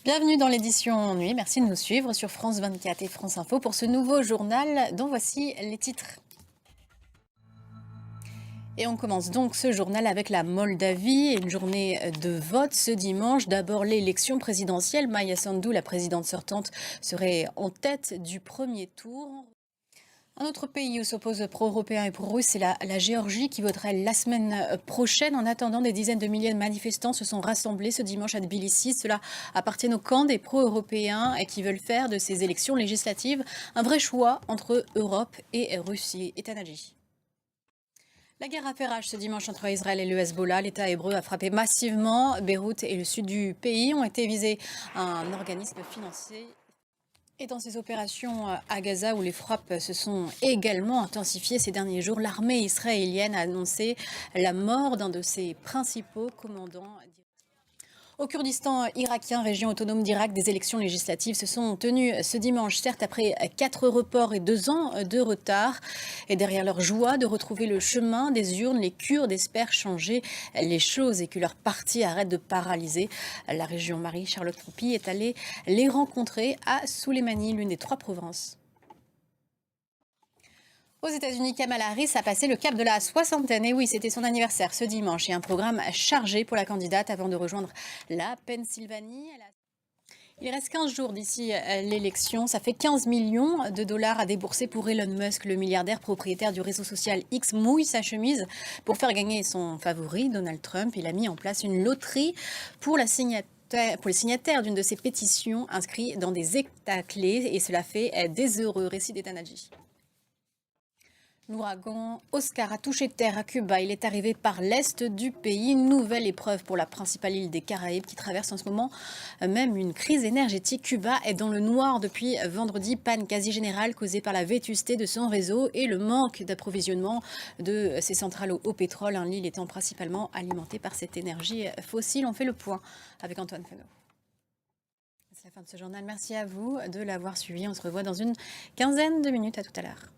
Bienvenue dans l'édition Nuit. Merci de nous suivre sur France 24 et France Info pour ce nouveau journal dont voici les titres. Et on commence donc ce journal avec la Moldavie et une journée de vote ce dimanche. D'abord l'élection présidentielle. Maia Sandu, la présidente sortante, serait en tête du premier tour. Un autre pays où s'opposent pro-européens et pro-russes, c'est la Géorgie qui voterait la semaine prochaine. En attendant, des dizaines de milliers de manifestants se sont rassemblés ce dimanche à Tbilissi. Cela appartient au camp des pro-européens et qui veulent faire de ces élections législatives un vrai choix entre Europe et Russie. Et Tanagi. La guerre a fait rage ce dimanche entre Israël et le Hezbollah. L'État hébreu a frappé massivement. Beyrouth et le sud du pays ont été visés. Un organisme financé. Et dans ces opérations à Gaza, où les frappes se sont également intensifiées ces derniers jours, l'armée israélienne a annoncé la mort d'un de ses principaux commandants. Au Kurdistan irakien, région autonome d'Irak, des élections législatives se sont tenues ce dimanche, certes après 4 reports et 2 ans de retard. Et derrière leur joie de retrouver le chemin des urnes, les Kurdes espèrent changer les choses et que leur parti arrête de paralyser. La région Marie-Charlotte Troupy est allée les rencontrer à Souleymanie, l'une des 3 provinces. Aux États-Unis, Kamala Harris a passé le cap de la soixantaine. Et oui, c'était son anniversaire ce dimanche et un programme chargé pour la candidate avant de rejoindre la Pennsylvanie. Il reste 15 jours d'ici l'élection. Ça fait 15 millions de dollars à débourser pour Elon Musk. Le milliardaire propriétaire du réseau social X mouille sa chemise pour faire gagner son favori, Donald Trump. Il a mis en place une loterie pour les signataires d'une de ses pétitions inscrits dans des États clés. Et cela fait des heureux. Récit d'Ethan Hadji. L'ouragan Oscar a touché terre à Cuba. Il est arrivé par l'est du pays. Une nouvelle épreuve pour la principale île des Caraïbes qui traverse en ce moment même une crise énergétique. Cuba est dans le noir depuis vendredi. Panne quasi générale causée par la vétusté de son réseau et le manque d'approvisionnement de ses centrales au pétrole. L'île étant principalement alimentée par cette énergie fossile. On fait le point avec Antoine Fenot. C'est la fin de ce journal. Merci à vous de l'avoir suivi. On se revoit dans une quinzaine de minutes. À tout à l'heure.